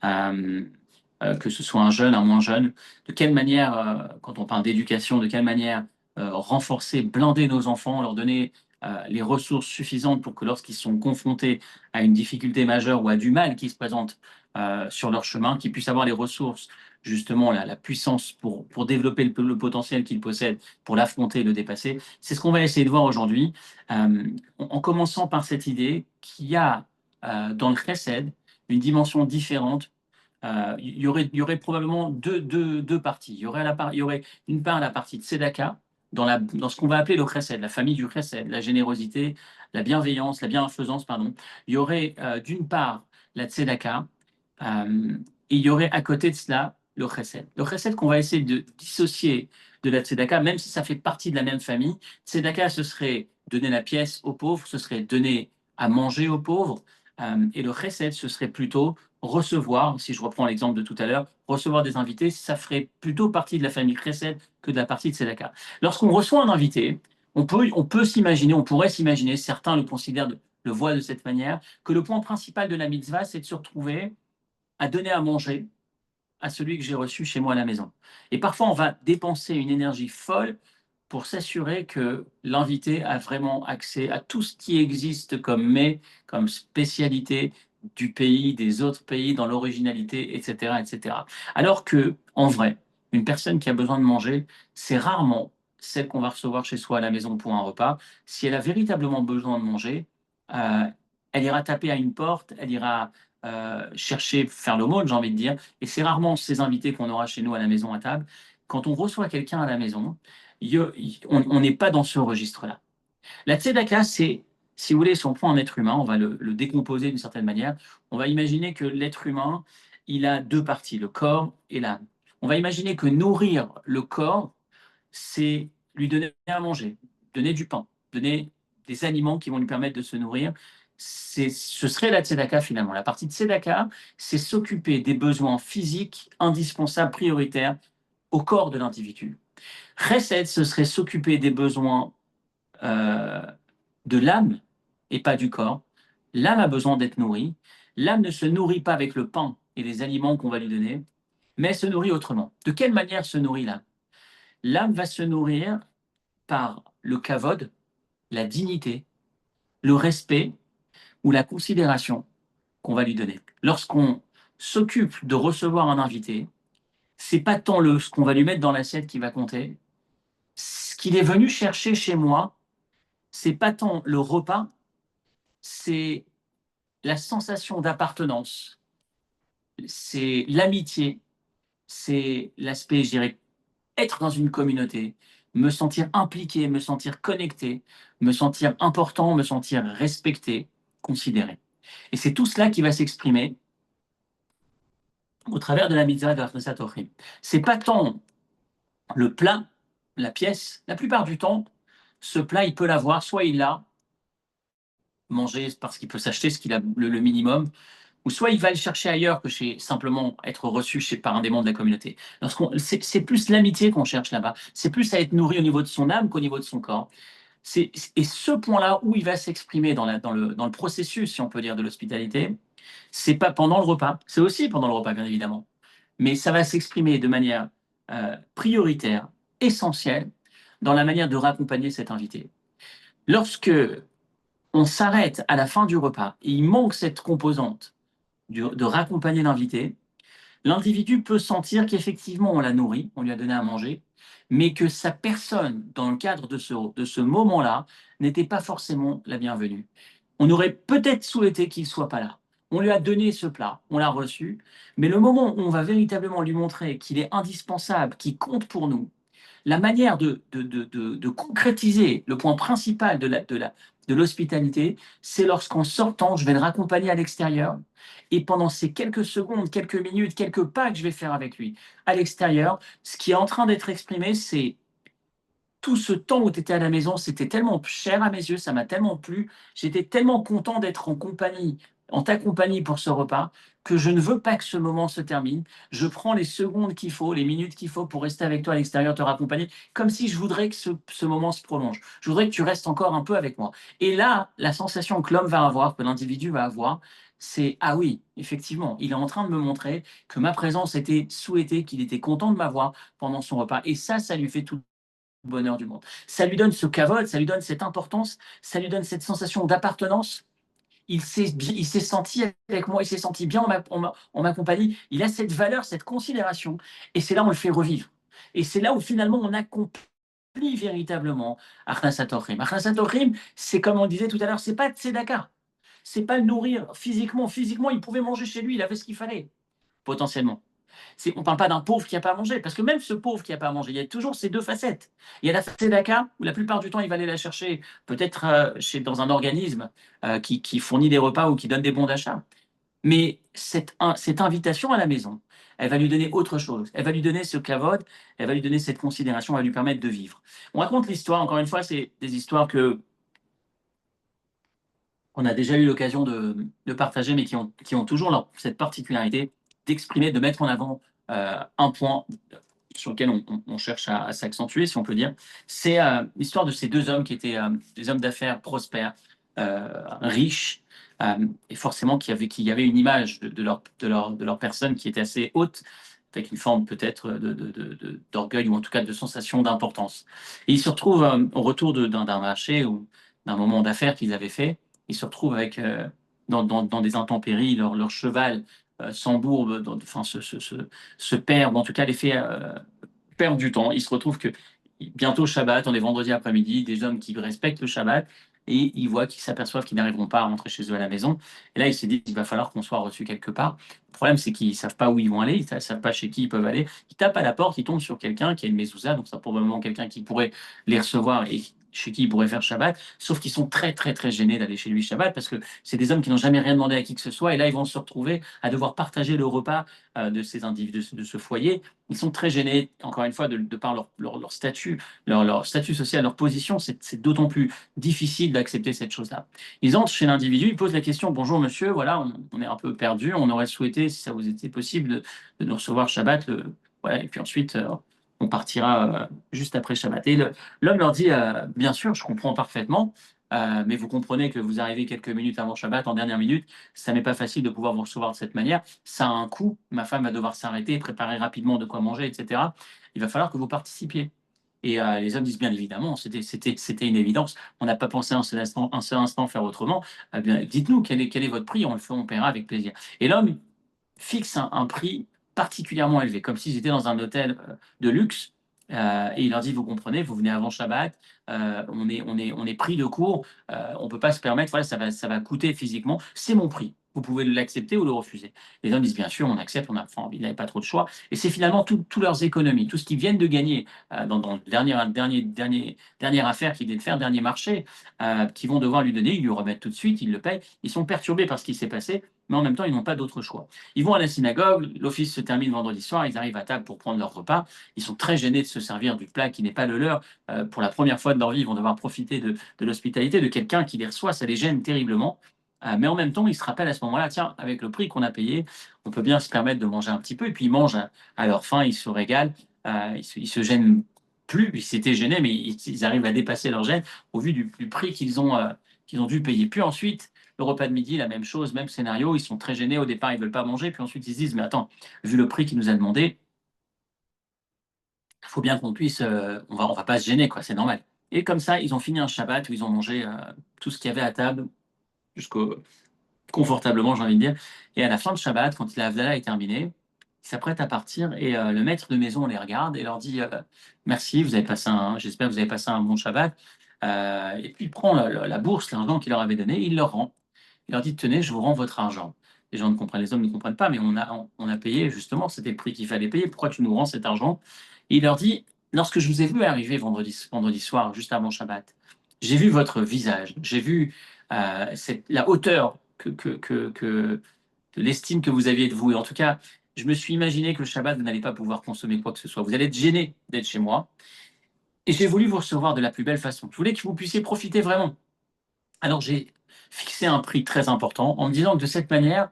que ce soit un jeune, un moins jeune, de quelle manière, quand on parle d'éducation, de quelle manière renforcer, blinder nos enfants, leur donner les ressources suffisantes pour que lorsqu'ils sont confrontés à une difficulté majeure ou à du mal qui se présente sur leur chemin, qu'ils puissent avoir les ressources, justement la puissance pour développer le potentiel qu'ils possèdent, pour l'affronter et le dépasser. C'est ce qu'on va essayer de voir aujourd'hui, en commençant par cette idée qu'il y a dans le chesed une dimension différente. Il y aurait probablement deux parties. Il y aurait une part la partie de Tzedaka, dans ce qu'on va appeler le chesed, la famille du chesed, la générosité, la bienveillance, la bienfaisance, pardon. Il y aurait d'une part la tzedaka, et il y aurait à côté de cela le chesed. Le chesed qu'on va essayer de dissocier de la tzedaka, même si ça fait partie de la même famille. Tzedaka, ce serait donner la pièce aux pauvres, ce serait donner à manger aux pauvres, et le chesed, ce serait plutôt recevoir, si je reprends l'exemple de tout à l'heure, recevoir des invités, ça ferait plutôt partie de la famille chesed que de la partie de tzedaka. Lorsqu'on reçoit un invité, on peut s'imaginer, on pourrait s'imaginer, certains le considèrent, le voient de cette manière, que le point principal de la mitzvah, c'est de se retrouver à donner à manger à celui que j'ai reçu chez moi à la maison. Et parfois, on va dépenser une énergie folle pour s'assurer que l'invité a vraiment accès à tout ce qui existe comme mets, comme spécialité du pays, des autres pays, dans l'originalité, etc., etc. Alors que, en vrai, une personne qui a besoin de manger, c'est rarement celle qu'on va recevoir chez soi à la maison pour un repas. Si elle a véritablement besoin de manger, euh, elle ira taper à une porte, elle ira chercher, faire l'aumône, j'ai envie de dire, et c'est rarement ces invités qu'on aura chez nous à la maison à table. Quand on reçoit quelqu'un à la maison, on n'est pas dans ce registre-là. La tzedaka, c'est, si vous voulez, si on prend un être humain, on va le décomposer d'une certaine manière, on va imaginer que l'être humain, il a deux parties, le corps et l'âme. On va imaginer que nourrir le corps, c'est lui donner à manger, donner du pain, donner des aliments qui vont lui permettre de se nourrir. Ce serait la tzedaka finalement. La partie de tzedaka, c'est s'occuper des besoins physiques indispensables, prioritaires au corps de l'individu. Chesed, ce serait s'occuper des besoins euh, de l'âme et pas du corps. L'âme a besoin d'être nourrie. L'âme ne se nourrit pas avec le pain et les aliments qu'on va lui donner, mais elle se nourrit autrement. De quelle manière se nourrit l'âme? L'âme va se nourrir par le kavod, la dignité, le respect ou la considération qu'on va lui donner. Lorsqu'on s'occupe de recevoir un invité, c'est pas tant ce qu'on va lui mettre dans l'assiette qui va compter. Ce qu'il est venu chercher chez moi, c'est pas tant le repas, c'est la sensation d'appartenance, c'est l'amitié, c'est l'aspect, je dirais, être dans une communauté, me sentir impliqué, me sentir connecté, me sentir important, me sentir respecté, considéré. Et c'est tout cela qui va s'exprimer au travers de la mitzvah de Achnasat Orchim. C'est pas tant le plat, la pièce. La plupart du temps, ce plat, il peut l'avoir, soit il l'a mangé parce qu'il peut s'acheter ce qu'il a le minimum, ou soit il va le chercher ailleurs que chez simplement être reçu par un des membres de la communauté. C'est plus l'amitié qu'on cherche là-bas. C'est plus à être nourri au niveau de son âme qu'au niveau de son corps. Et ce point-là où il va s'exprimer dans le processus, si on peut dire, de l'hospitalité, c'est pas pendant le repas, c'est aussi pendant le repas, bien évidemment, mais ça va s'exprimer de manière prioritaire, essentielle, dans la manière de raccompagner cet invité. Lorsque on s'arrête à la fin du repas et il manque cette composante de raccompagner l'invité, l'individu peut sentir qu'effectivement on l'a nourri, on lui a donné à manger, mais que sa personne, dans le cadre de ce moment-là, n'était pas forcément la bienvenue. On aurait peut-être souhaité qu'il ne soit pas là. On lui a donné ce plat, on l'a reçu, mais le moment où on va véritablement lui montrer qu'il est indispensable, qu'il compte pour nous, la manière de concrétiser le point principal de l'hospitalité, c'est lorsqu'en sortant, je vais le raccompagner à l'extérieur. Et pendant ces quelques secondes, quelques minutes, quelques pas que je vais faire avec lui à l'extérieur, ce qui est en train d'être exprimé, c'est tout ce temps où tu étais à la maison, c'était tellement cher à mes yeux, ça m'a tellement plu, j'étais tellement content d'être en ta compagnie pour ce repas, que je ne veux pas que ce moment se termine. Je prends les secondes qu'il faut, les minutes qu'il faut pour rester avec toi à l'extérieur, te raccompagner, comme si je voudrais que ce moment se prolonge. Je voudrais que tu restes encore un peu avec moi. Et là, la sensation que l'homme va avoir, que l'individu va avoir, c'est ah oui, effectivement, il est en train de me montrer que ma présence était souhaitée, qu'il était content de m'avoir pendant son repas. Et ça lui fait tout bonheur du monde. Ça lui donne ce kavod, ça lui donne cette importance, ça lui donne cette sensation d'appartenance. Il s'est senti avec moi, il s'est senti bien en ma compagnie. Il a cette valeur, cette considération. Et c'est là où on le fait revivre. Et c'est là où finalement on accomplit véritablement Achnasat Orchim. Achnasat Orchim, c'est comme on disait tout à l'heure, c'est pas tzedaka. C'est pas le nourrir physiquement. Physiquement, il pouvait manger chez lui, il avait ce qu'il fallait, potentiellement. On ne parle pas d'un pauvre qui n'a pas mangé, parce que même ce pauvre qui n'a pas mangé, il y a toujours ces deux facettes. Il y a la facette d'Aka, où la plupart du temps, il va aller la chercher peut-être dans un organisme qui fournit des repas ou qui donne des bons d'achat. Mais cette invitation à la maison, elle va lui donner autre chose. Elle va lui donner ce kavod, elle va lui donner cette considération, elle va lui permettre de vivre. On raconte l'histoire, encore une fois, c'est des histoires qu'on a déjà eu l'occasion de partager, mais qui ont toujours cette particularité d'exprimer, de mettre en avant un point sur lequel on cherche à s'accentuer, si on peut dire. C'est l'histoire de ces deux hommes qui étaient des hommes d'affaires prospères, riches, et forcément qui avaient une image de leur personne qui était assez haute, avec une forme peut-être d'orgueil ou en tout cas de sensation d'importance. Et ils se retrouvent au retour d'un marché ou d'un moment d'affaires qu'ils avaient fait. Ils se retrouvent avec, dans des intempéries, leur cheval s'embourbe, enfin, se perd, ou en tout cas les fait perdre du temps. Il se retrouve que bientôt Shabbat, on est vendredi après-midi, des hommes qui respectent le Shabbat, et qu'ils s'aperçoivent qu'ils n'arriveront pas à rentrer chez eux à la maison. Et là, ils se disent qu'il va falloir qu'on soit reçu quelque part. Le problème, c'est qu'ils ne savent pas où ils vont aller, ils ne savent pas chez qui ils peuvent aller. Ils tapent à la porte, ils tombent sur quelqu'un qui a une mezouza, donc c'est probablement quelqu'un qui pourrait les recevoir et chez qui ils pourraient faire Shabbat, sauf qu'ils sont très très très gênés d'aller chez lui Shabbat parce que c'est des hommes qui n'ont jamais rien demandé à qui que ce soit et là ils vont se retrouver à devoir partager le repas de ces individus, de ce foyer. Ils sont très gênés, encore une fois, de par leur statut, leur statut social, leur position, c'est d'autant plus difficile d'accepter cette chose-là. Ils entrent chez l'individu, ils posent la question, bonjour monsieur, voilà, on est un peu perdu, on aurait souhaité, si ça vous était possible, de nous recevoir Shabbat, voilà, et puis ensuite, on partira juste après Shabbat. Et l'homme leur dit, bien sûr, je comprends parfaitement, mais vous comprenez que vous arrivez quelques minutes avant Shabbat, en dernière minute, ça n'est pas facile de pouvoir vous recevoir de cette manière, ça a un coût, ma femme va devoir s'arrêter, préparer rapidement de quoi manger, etc. Il va falloir que vous participiez. Et les hommes disent bien évidemment, c'était une évidence, on n'a pas pensé un seul instant faire autrement. Bien, dites-nous quel est votre prix, on le fait, on paiera avec plaisir. Et l'homme fixe un prix particulièrement élevé, comme s'ils étaient dans un hôtel de luxe. Et il leur dit, vous comprenez, vous venez avant Shabbat, on est pris de court, on ne peut pas se permettre, voilà, ça va coûter physiquement, c'est mon prix. Vous pouvez l'accepter ou le refuser. Les hommes disent, bien sûr, on accepte, ils n'avaient pas trop de choix. Et c'est finalement toutes leurs économies, tout ce qu'ils viennent de gagner dans le dernière affaire qu'ils viennent de faire, dernier marché, qu'ils vont devoir lui donner, ils lui remettent tout de suite, ils le payent. Ils sont perturbés par ce qui s'est passé, mais en même temps, ils n'ont pas d'autre choix. Ils vont à la synagogue, l'office se termine vendredi soir, ils arrivent à table pour prendre leur repas. Ils sont très gênés de se servir du plat qui n'est pas le leur. Pour la première fois de leur vie, ils vont devoir profiter de l'hospitalité de quelqu'un qui les reçoit, ça les gêne terriblement. Mais en même temps, il se rappelle à ce moment-là, tiens, avec le prix qu'on a payé, on peut bien se permettre de manger un petit peu. Et puis ils mangent à leur faim, ils se régalent, ils se gênent plus. Ils s'étaient gênés, mais ils arrivent à dépasser leur gêne au vu du prix qu'ils ont dû payer. Puis ensuite, le repas de midi, la même chose, même scénario. Ils sont très gênés. Au départ, ils ne veulent pas manger. Puis ensuite, ils se disent, mais attends, vu le prix qu'il nous a demandé, il faut bien qu'on puisse, on va pas se gêner, quoi, c'est normal. Et comme ça, ils ont fini un Shabbat où ils ont mangé tout ce qu'il y avait à table, jusqu'au confortablement, j'ai envie de dire. Et à la fin de Shabbat, quand la Havdalah est terminée, ils s'apprêtent à partir et le maître de maison les regarde et leur dit merci, j'espère que vous avez passé un bon Shabbat. Et puis il prend la bourse, l'argent qu'il leur avait donné, il leur rend. Il leur dit tenez, je vous rends votre argent. Les hommes ne comprennent pas, mais on a payé justement, c'était le prix qu'il fallait payer. Pourquoi tu nous rends cet argent? Et il leur dit lorsque je vous ai vu arriver vendredi soir, juste avant Shabbat, j'ai vu votre visage, j'ai vu la hauteur de l'estime que vous aviez de vous. Et en tout cas, je me suis imaginé que le Shabbat, vous n'allez pas pouvoir consommer quoi que ce soit. Vous allez être gêné d'être chez moi. Et j'ai voulu vous recevoir de la plus belle façon. Je voulais que vous puissiez profiter vraiment. Alors j'ai fixé un prix très important en me disant que de cette manière,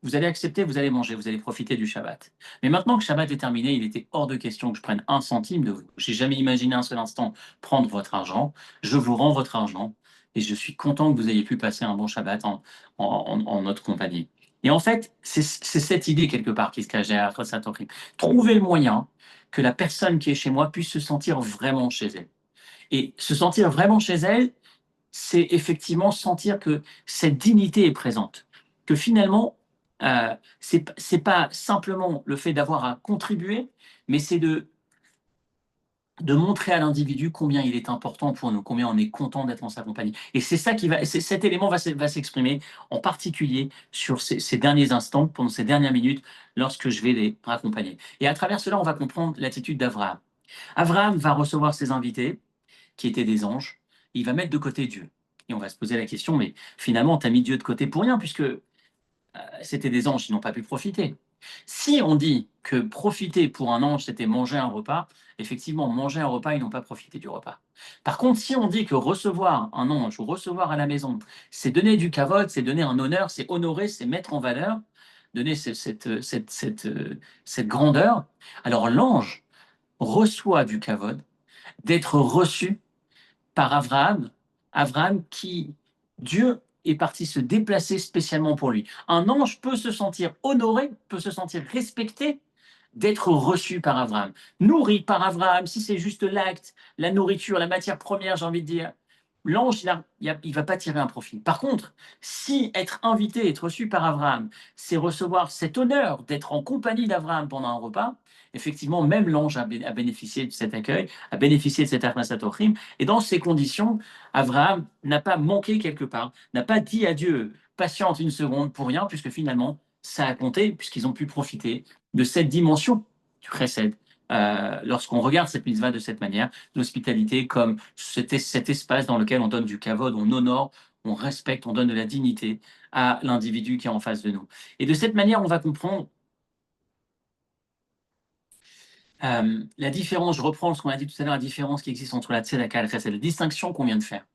vous allez accepter, vous allez manger, vous allez profiter du Shabbat. Mais maintenant que Shabbat est terminé, il était hors de question que je prenne un centime de vous. J'ai jamais imaginé un seul instant prendre votre argent. Je vous rends votre argent et je suis content que vous ayez pu passer un bon Shabbat en notre compagnie. Et en fait, c'est cette idée quelque part qui se cache derrière Satorim. Trouver le moyen que la personne qui est chez moi puisse se sentir vraiment chez elle. Et se sentir vraiment chez elle, c'est effectivement sentir que cette dignité est présente. Que finalement, c'est pas simplement le fait d'avoir à contribuer, mais c'est de montrer à l'individu combien il est important pour nous, combien on est content d'être en sa compagnie. Et c'est ça cet élément va s'exprimer en particulier sur ces derniers instants, pendant ces dernières minutes, lorsque je vais les raccompagner. Et à travers cela, on va comprendre l'attitude d'Abraham. Abraham va recevoir ses invités, qui étaient des anges, il va mettre de côté Dieu. Et on va se poser la question, mais finalement, tu as mis Dieu de côté pour rien, puisque c'était des anges qui n'ont pas pu profiter. Si on dit que profiter pour un ange, c'était manger un repas, effectivement, manger un repas, ils n'ont pas profité du repas. Par contre, si on dit que recevoir un ange ou recevoir à la maison, c'est donner du kavod, c'est donner un honneur, c'est honorer, c'est mettre en valeur, donner cette grandeur, alors l'ange reçoit du kavod, d'être reçu par Abraham, Abraham qui, Dieu est parti se déplacer spécialement pour lui. Un ange peut se sentir honoré, peut se sentir respecté d'être reçu par Abraham, nourri par Abraham, si c'est juste l'acte, la nourriture, la matière première, j'ai envie de dire, l'ange, il ne va pas tirer un profit. Par contre, si être invité, être reçu par Abraham, c'est recevoir cet honneur d'être en compagnie d'Abraham pendant un repas, effectivement, même l'ange a bénéficié de cet accueil, a bénéficié de cet Achmasatochim, et dans ces conditions, Abraham n'a pas manqué quelque part, n'a pas dit à Dieu, patiente une seconde pour rien, puisque finalement, ça a compté, puisqu'ils ont pu profiter de cette dimension du chesed. Lorsqu'on regarde cette mitzvah de cette manière, l'hospitalité comme cet espace dans lequel on donne du kavod, on honore, on respecte, on donne de la dignité à l'individu qui est en face de nous. Et de cette manière, on va comprendre la différence, je reprends ce qu'on a dit tout à l'heure, la différence qui existe entre la tzedaka et le chesed, la distinction qu'on vient de faire.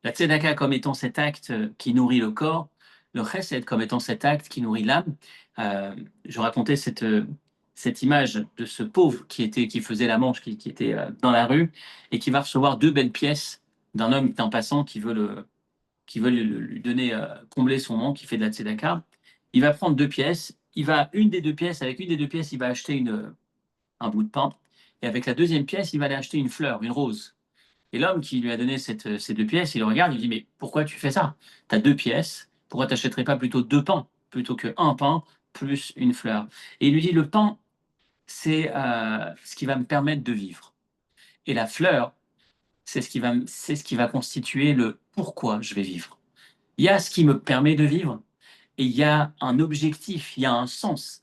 La tzedaka comme étant cet acte qui nourrit le corps, le chesed comme étant cet acte qui nourrit l'âme. Je racontais cette image de ce pauvre qui faisait la manche, qui était dans la rue et qui va recevoir deux belles pièces d'un homme, d'un passant qui veut lui donner, combler son manque, qui fait de la tzedaka. Il va prendre deux pièces, avec une des deux pièces, il va acheter un bout de pain, et avec la deuxième pièce, il va aller acheter une fleur, une rose. Et l'homme qui lui a donné ces deux pièces, il le regarde, il dit, mais pourquoi tu fais ça? Tu as deux pièces, pourquoi tu n'achèterais pas plutôt deux pains, plutôt qu'un pain plus une fleur? Et il lui dit, le pain, c'est ce qui va me permettre de vivre. Et la fleur, c'est ce qui va constituer le pourquoi je vais vivre. Il y a ce qui me permet de vivre, et il y a un objectif, il y a un sens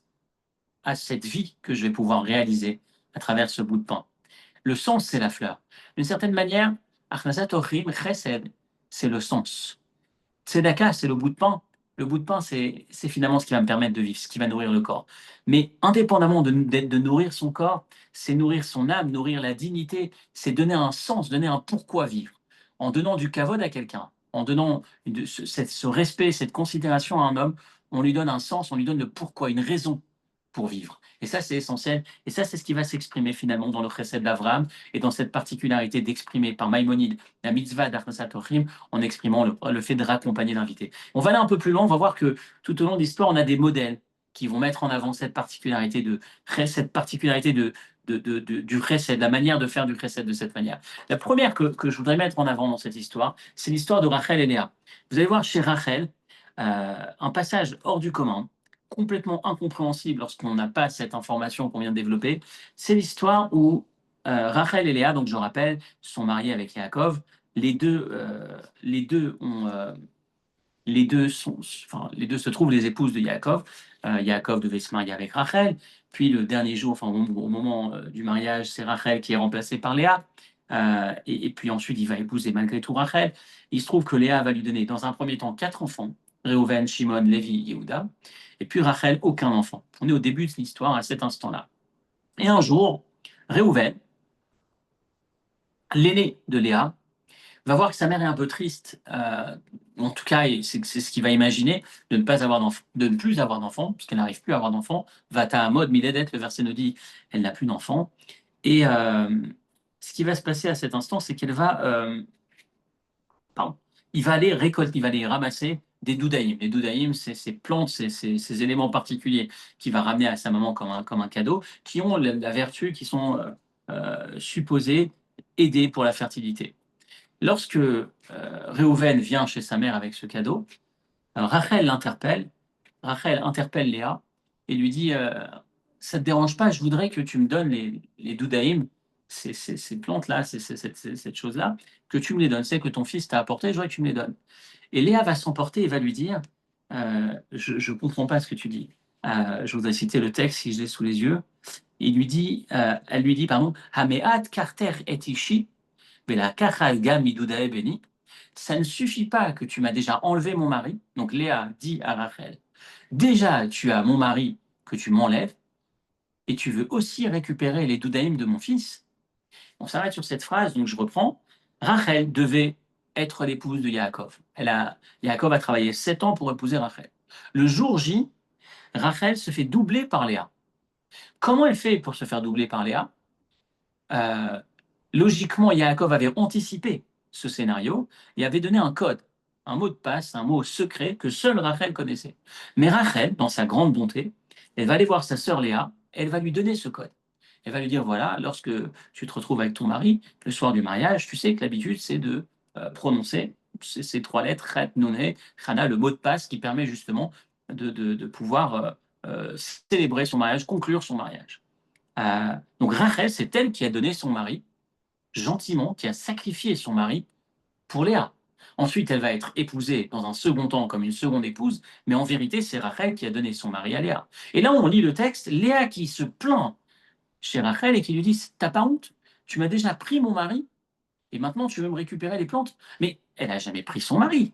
à cette vie que je vais pouvoir réaliser à travers ce bout de pain. Le sens, c'est la fleur. D'une certaine manière, Achnasat Ochim, Chesed, c'est le sens. Tzedaka, c'est le bout de pain. Le bout de pain, c'est finalement ce qui va me permettre de vivre, ce qui va nourrir le corps. Mais indépendamment de nourrir son corps, c'est nourrir son âme, nourrir la dignité, c'est donner un sens, donner un pourquoi vivre. En donnant du kavod à quelqu'un, en donnant ce respect, cette considération à un homme, on lui donne un sens, on lui donne le pourquoi, une raison pour vivre. Et ça, c'est essentiel. Et ça, c'est ce qui va s'exprimer finalement dans le chesed d'Avraham et dans cette particularité d'exprimer par Maïmonide la mitzvah d'Achnasat Orchim en exprimant le fait de raccompagner l'invité. On va aller un peu plus loin, on va voir que tout au long de l'histoire, on a des modèles qui vont mettre en avant cette particularité du chesed, la manière de faire du chesed de cette manière. La première que je voudrais mettre en avant dans cette histoire, c'est l'histoire de Rachel et Léa. Vous allez voir chez Rachel un passage hors du commun, complètement incompréhensible lorsqu'on n'a pas cette information qu'on vient de développer. C'est l'histoire où Rachel et Léa, donc je rappelle, sont mariés avec Yaakov. Les deux ont, les deux se trouvent les épouses de Yaakov. Yaakov devait se marier avec Rachel. Puis le dernier jour, enfin au moment du mariage, c'est Rachel qui est remplacée par Léa. Et puis ensuite, il va épouser malgré tout Rachel. Il se trouve que Léa va lui donner dans un premier temps 4 enfants, Réhouven, Shimon, Lévi, Yehuda. Et puis Rachel, aucun enfant. On est au début de l'histoire à cet instant-là. Et un jour, Réhouven, l'aîné de Léa, va voir que sa mère est un peu triste. En tout cas, c'est ce qu'il va imaginer, de ne plus avoir d'enfant, puisqu'elle n'arrive plus à avoir d'enfant. Vata mode miledet, le verset nous dit, elle n'a plus d'enfant. Et ce qui va se passer à cet instant, c'est qu'elle va, il va aller récolter, il va aller ramasser des doudaïm. Les doudaïm, c'est ces plantes, ces éléments particuliers qu'il va ramener à sa maman comme un cadeau, qui ont la vertu, qui sont supposés aider pour la fertilité. Lorsque Réhouven vient chez sa mère avec ce cadeau, Rachel interpelle Léa et lui dit ça te dérange pas, je voudrais que tu me donnes les doudaïm, ces plantes-là, cette chose-là, que tu me les donnes. C'est que ton fils t'a apporté, je voudrais que tu me les donnes. Et Léa va s'emporter et va lui dire je ne comprends pas ce que tu dis. Je voudrais citer le texte si je l'ai sous les yeux. Elle lui dit, pardon, Hameat Carter et Ishi ça ne suffit pas que tu m'as déjà enlevé mon mari. Donc Léa dit à Rachel, déjà tu as mon mari que tu m'enlèves et tu veux aussi récupérer les doudaïm de mon fils. On s'arrête sur cette phrase, donc je reprends. Rachel devait être l'épouse de Yaakov. Yaakov a travaillé 7 ans pour épouser Rachel. Le jour J, Rachel se fait doubler par Léa. Comment elle fait pour se faire doubler par Léa Logiquement, Yaakov avait anticipé ce scénario et avait donné un code, un mot de passe, un mot secret que seule Rachel connaissait. Mais Rachel, dans sa grande bonté, elle va aller voir sa sœur Léa, elle va lui donner ce code. Elle va lui dire, voilà, lorsque tu te retrouves avec ton mari, le soir du mariage, tu sais que l'habitude, c'est de prononcer ces 3 lettres, Chet, Noné, Chana, le mot de passe qui permet justement de pouvoir célébrer son mariage, conclure son mariage. Donc Rachel, c'est elle qui a donné son mari gentiment, qui a sacrifié son mari pour Léa. Ensuite, elle va être épousée dans un second temps comme une seconde épouse, mais en vérité, c'est Rachel qui a donné son mari à Léa. Et là, on lit le texte, Léa qui se plaint chez Rachel et qui lui dit t'as pas honte? Tu m'as déjà pris mon mari et maintenant tu veux me récupérer les plantes? Mais elle n'a jamais pris son mari.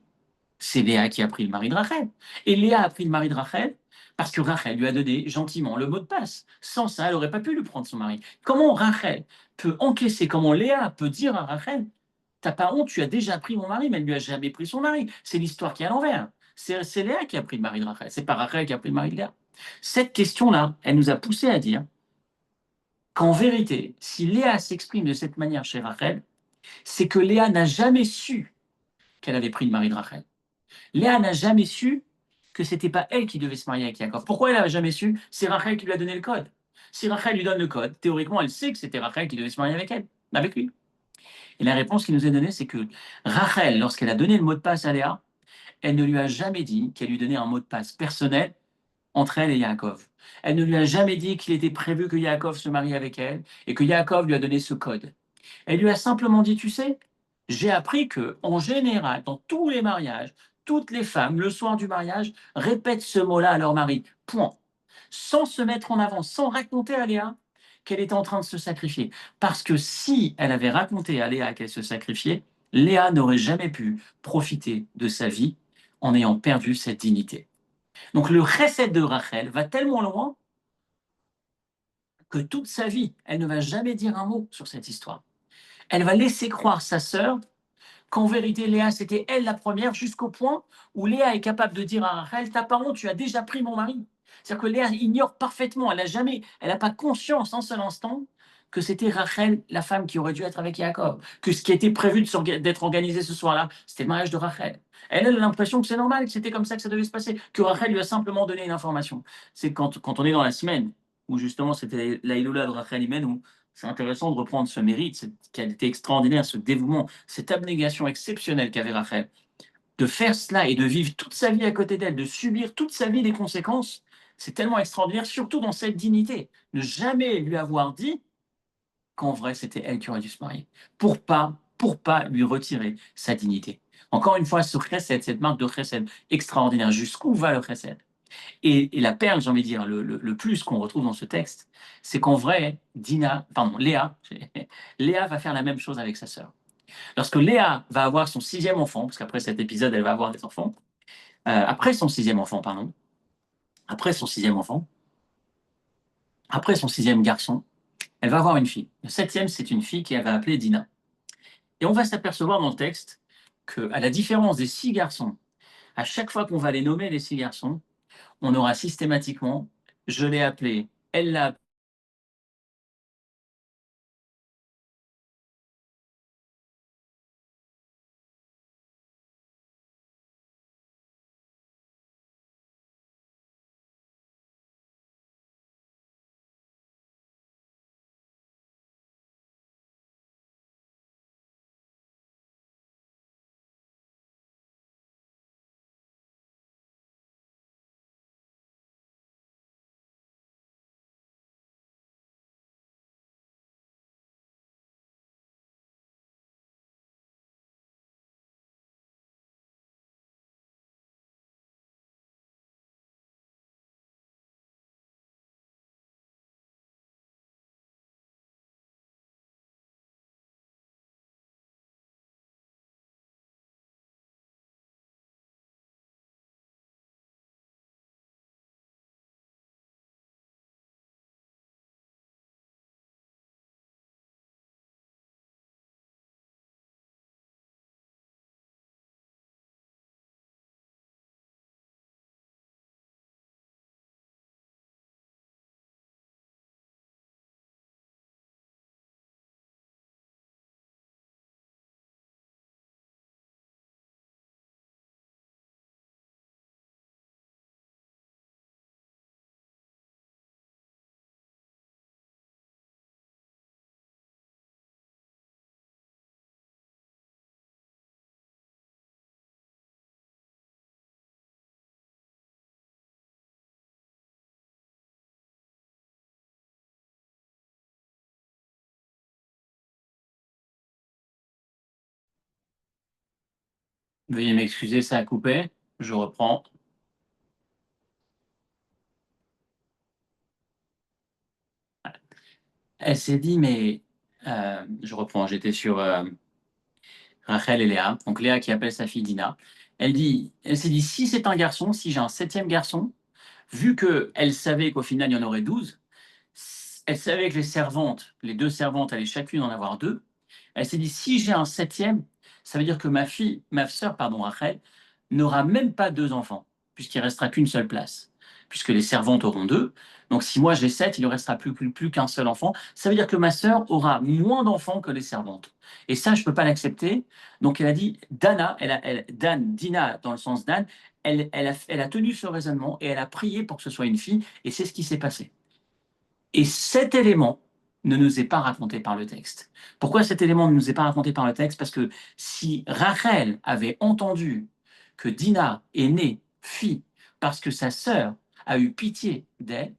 C'est Léa qui a pris le mari de Rachel. Et Léa a pris le mari de Rachel parce que Rachel lui a donné gentiment le mot de passe. Sans ça, elle n'aurait pas pu lui prendre son mari. Comment Rachel peut encaisser, comment Léa peut dire à Rachel t'as pas honte, tu as déjà pris mon mari, mais elle ne lui a jamais pris son mari. C'est l'histoire qui est à l'envers. C'est Léa qui a pris le mari de Rachel, c'est pas Rachel qui a pris le mari de Léa. Cette question-là, elle nous a poussé à dire qu'en vérité, si Léa s'exprime de cette manière chez Rachel, c'est que Léa n'a jamais su qu'elle avait pris le mari de Rachel. Léa n'a jamais su que c'était pas elle qui devait se marier avec Yaakov. Pourquoi elle n'a jamais su? C'est Rachel qui lui a donné le code. Si Rachel lui donne le code, théoriquement, elle sait que c'était Rachel qui devait se marier avec elle, avec lui. Et la réponse qui nous est donnée, c'est que Rachel, lorsqu'elle a donné le mot de passe à Léa, elle ne lui a jamais dit qu'elle lui donnait un mot de passe personnel entre elle et Yaakov. Elle ne lui a jamais dit qu'il était prévu que Yaakov se marie avec elle et que Yaakov lui a donné ce code. Elle lui a simplement dit, tu sais, j'ai appris que, en général, dans tous les mariages, toutes les femmes, le soir du mariage, répètent ce mot-là à leur mari. Point. Sans se mettre en avant, sans raconter à Léa qu'elle était en train de se sacrifier. Parce que si elle avait raconté à Léa qu'elle se sacrifiait, Léa n'aurait jamais pu profiter de sa vie en ayant perdu cette dignité. Donc le chesed de Rachel va tellement loin que toute sa vie, elle ne va jamais dire un mot sur cette histoire. Elle va laisser croire sa sœur qu'en vérité, Léa, c'était elle la première, jusqu'au point où Léa est capable de dire à Rachel, t'as pas honte, tu as déjà pris mon mari. C'est-à-dire que Léa ignore parfaitement, elle n'a pas conscience un seul instant que c'était Rachel, la femme qui aurait dû être avec Jacob, que ce qui était prévu d'être organisé ce soir-là, c'était le mariage de Rachel. Elle a l'impression que c'est normal, que c'était comme ça que ça devait se passer, que Rachel lui a simplement donné une information. C'est quand on est dans la semaine, où justement c'était la Iloula de Rachel Imen, où c'est intéressant de reprendre ce mérite, cette qualité extraordinaire, ce dévouement, cette abnégation exceptionnelle qu'avait Rachel. De faire cela et de vivre toute sa vie à côté d'elle, de subir toute sa vie les conséquences, c'est tellement extraordinaire, surtout dans cette dignité. Ne jamais lui avoir dit qu'en vrai, c'était elle qui aurait dû se marier, pour pas lui retirer sa dignité. Encore une fois, ce chesed, cette marque de chesed extraordinaire, jusqu'où va le chesed? Et la perle, j'ai envie de dire, le plus qu'on retrouve dans ce texte, c'est qu'en vrai, Léa, Léa va faire la même chose avec sa sœur. Lorsque Léa va avoir son sixième enfant, parce qu'après cet épisode, elle va avoir des enfants, après son sixième enfant, pardon, après son sixième enfant, après son sixième garçon, elle va avoir une fille. Le septième, c'est une fille qu'elle va appeler Dina. Et on va s'apercevoir dans le texte qu'à la différence des six garçons, à chaque fois qu'on va les nommer les six garçons, on aura systématiquement, je l'ai appelé, elle l'a appelé. Veuillez m'excuser, ça a coupé. Je reprends. Elle s'est dit, mais je reprends, j'étais sur Rachel et Léa. Donc Léa qui appelle sa fille Dina. Elle s'est dit, si c'est un garçon, si j'ai un septième garçon, vu qu'elle savait qu'au final il y en aurait 12, elle savait que les deux servantes allaient chacune en avoir deux. Elle s'est dit, si j'ai un septième, ça veut dire que ma sœur, pardon, Rachel, n'aura même pas deux enfants, puisqu'il restera qu'une seule place, puisque les servantes auront deux. Donc si moi j'ai sept, il ne restera plus qu'un seul enfant. Ça veut dire que ma sœur aura moins d'enfants que les servantes. Et ça, je ne peux pas l'accepter. Donc elle a dit, Dina, dans le sens d'Anne, elle a tenu ce raisonnement et elle a prié pour que ce soit une fille, et c'est ce qui s'est passé. Et cet élément ne nous est pas raconté par le texte. Pourquoi cet élément ne nous est pas raconté par le texte? Parce que si Rachel avait entendu que Dina est née fille parce que sa sœur a eu pitié d'elle,